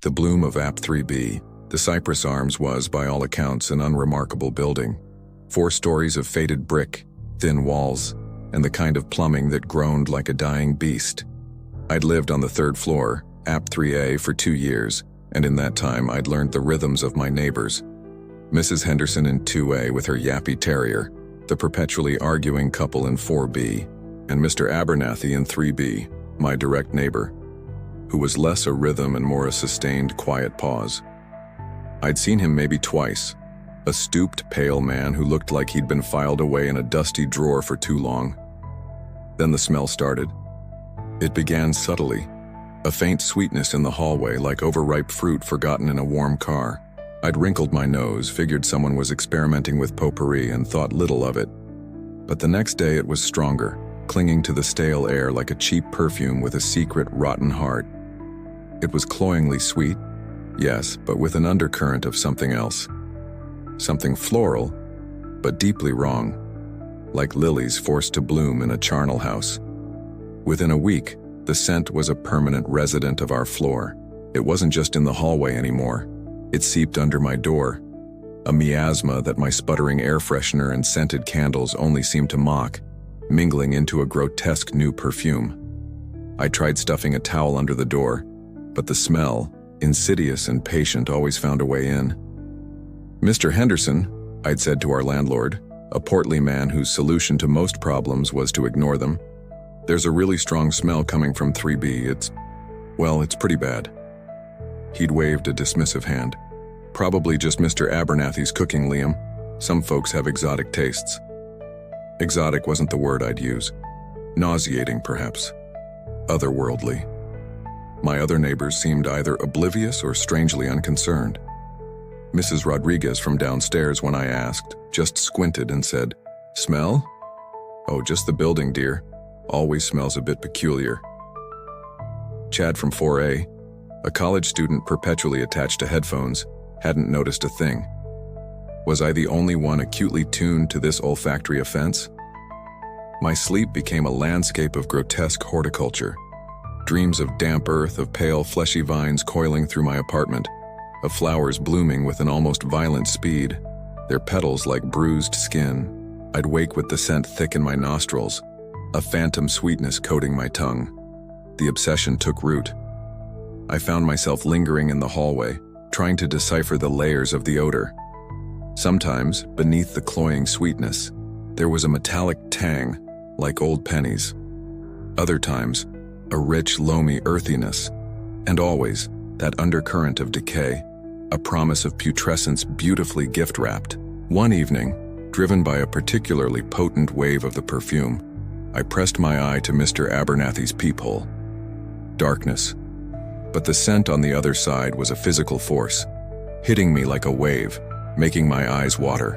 The bloom of App 3B, the Cypress Arms was, by all accounts, an unremarkable building. 4 stories of faded brick, thin walls, and the kind of plumbing that groaned like a dying beast. I'd lived on the 3rd floor, App 3A, for 2 years, and in that time I'd learned the rhythms of my neighbors. Mrs. Henderson in 2A with her yappy terrier, the perpetually arguing couple in 4B, and Mr. Abernathy in 3B, my direct neighbor, who was less a rhythm and more a sustained, quiet pause. I'd seen him maybe twice, a stooped, pale man who looked like he'd been filed away in a dusty drawer for too long. Then the smell started. It began subtly, a faint sweetness in the hallway like overripe fruit forgotten in a warm car. I'd wrinkled my nose, figured someone was experimenting with potpourri, and thought little of it. But the next day it was stronger, clinging to the stale air like a cheap perfume with a secret, rotten heart. It was cloyingly sweet, yes, but with an undercurrent of something else. Something floral, but deeply wrong, like lilies forced to bloom in a charnel house. Within a week, the scent was a permanent resident of our floor. It wasn't just in the hallway anymore. It seeped under my door, a miasma that my sputtering air freshener and scented candles only seemed to mock, mingling into a grotesque new perfume. I tried stuffing a towel under the door, but the smell, insidious and patient, always found a way in. "Mr. Henderson," I'd said to our landlord, a portly man whose solution to most problems was to ignore them, "there's a really strong smell coming from 3B. It's pretty bad." He'd waved a dismissive hand. "Probably just Mr. Abernathy's cooking, Liam. Some folks have exotic tastes." Exotic wasn't the word I'd use. Nauseating, perhaps. Otherworldly. My other neighbors seemed either oblivious or strangely unconcerned. Mrs. Rodriguez from downstairs, when I asked, just squinted and said, "Smell? Oh, just the building, dear. Always smells a bit peculiar." Chad from 4A, a college student perpetually attached to headphones, hadn't noticed a thing. Was I the only one acutely tuned to this olfactory offense? My sleep became a landscape of grotesque horticulture. Dreams of damp earth, of pale, fleshy vines coiling through my apartment, of flowers blooming with an almost violent speed, their petals like bruised skin. I'd wake with the scent thick in my nostrils, a phantom sweetness coating my tongue. The obsession took root. I found myself lingering in the hallway, trying to decipher the layers of the odor. Sometimes, beneath the cloying sweetness, there was a metallic tang, like old pennies. Other times, a rich, loamy earthiness, and always, that undercurrent of decay, a promise of putrescence beautifully gift-wrapped. One evening, driven by a particularly potent wave of the perfume, I pressed my eye to Mr. Abernathy's peephole. Darkness. But the scent on the other side was a physical force, hitting me like a wave, making my eyes water.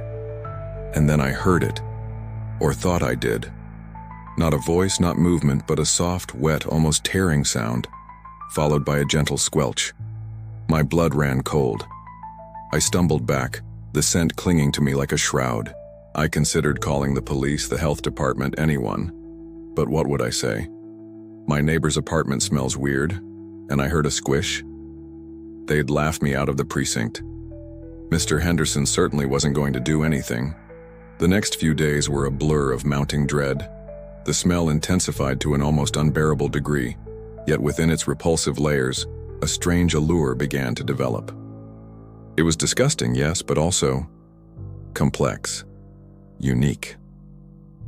And then I heard it, or thought I did. Not a voice, not movement, but a soft, wet, almost tearing sound, followed by a gentle squelch. My blood ran cold. I stumbled back, the scent clinging to me like a shroud. I considered calling the police, the health department, anyone. But what would I say? My neighbor's apartment smells weird, and I heard a squish. They'd laugh me out of the precinct. Mr. Henderson certainly wasn't going to do anything. The next few days were a blur of mounting dread. The smell intensified to an almost unbearable degree, yet within its repulsive layers, a strange allure began to develop. It was disgusting, yes, but also complex, unique.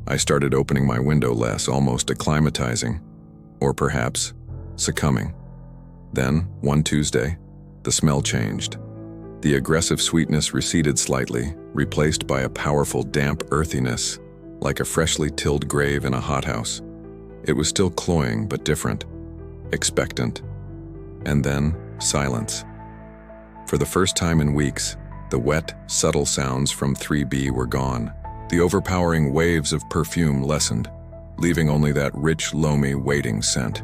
I started opening my window less, almost acclimatizing, or perhaps succumbing. Then, one Tuesday, the smell changed. The aggressive sweetness receded slightly, replaced by a powerful damp earthiness, like a freshly tilled grave in a hothouse. It was still cloying, but different, expectant. And then, silence. For the first time in weeks, the wet, subtle sounds from 3B were gone. The overpowering waves of perfume lessened, leaving only that rich, loamy, waiting scent.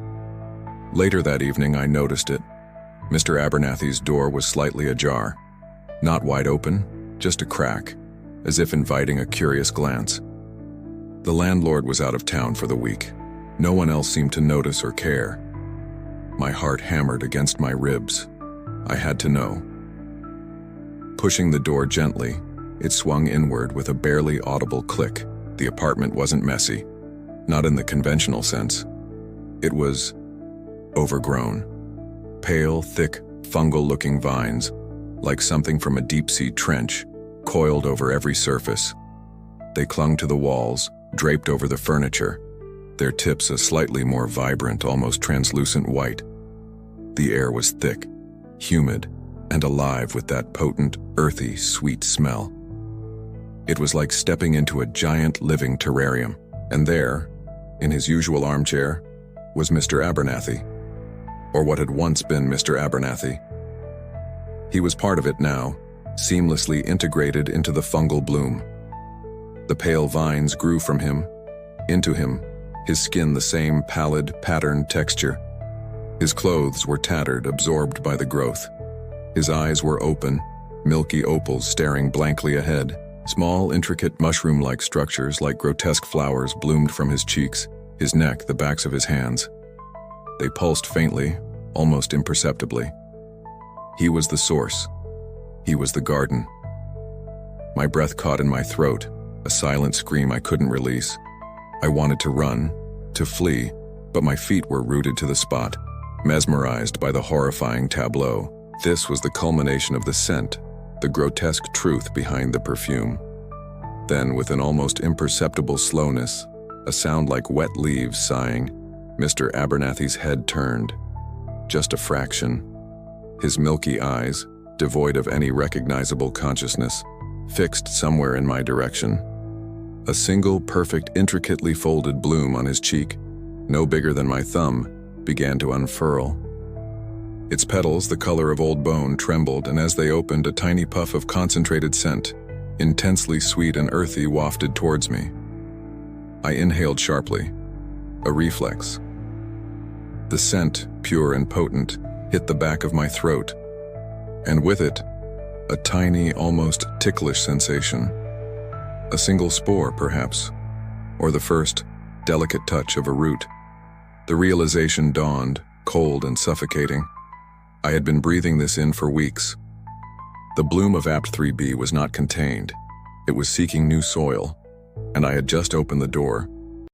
Later that evening, I noticed it. Mr. Abernathy's door was slightly ajar. Not wide open, just a crack, as if inviting a curious glance. The landlord was out of town for the week. No one else seemed to notice or care. My heart hammered against my ribs. I had to know. Pushing the door gently, it swung inward with a barely audible click. The apartment wasn't messy, not in the conventional sense. It was overgrown. Pale, thick, fungal-looking vines, like something from a deep-sea trench, coiled over every surface. They clung to the walls, draped over the furniture, their tips a slightly more vibrant, almost translucent white. The air was thick, humid, and alive with that potent, earthy, sweet smell. It was like stepping into a giant living terrarium. And there, in his usual armchair, was Mr. Abernathy, or what had once been Mr. Abernathy. He was part of it now, seamlessly integrated into the fungal bloom. The pale vines grew from him, into him, his skin the same pallid, patterned texture. His clothes were tattered, absorbed by the growth. His eyes were open, milky opals staring blankly ahead. Small, intricate mushroom-like structures like grotesque flowers bloomed from his cheeks, his neck, the backs of his hands. They pulsed faintly, almost imperceptibly. He was the source. He was the garden. My breath caught in my throat, a silent scream I couldn't release. I wanted to run, to flee, but my feet were rooted to the spot, mesmerized by the horrifying tableau. This was the culmination of the scent, the grotesque truth behind the perfume. Then, with an almost imperceptible slowness, a sound like wet leaves sighing, Mr. Abernathy's head turned. Just a fraction. His milky eyes, devoid of any recognizable consciousness, fixed somewhere in my direction. A single, perfect, intricately folded bloom on his cheek, no bigger than my thumb, began to unfurl. Its petals, the color of old bone, trembled, and as they opened, a tiny puff of concentrated scent, intensely sweet and earthy, wafted towards me. I inhaled sharply, a reflex. The scent, pure and potent, hit the back of my throat, and with it, a tiny, almost ticklish sensation. A single spore, perhaps, or the first, delicate touch of a root. The realization dawned, cold and suffocating. I had been breathing this in for weeks. The bloom of Apt 3B was not contained. It was seeking new soil, and I had just opened the door,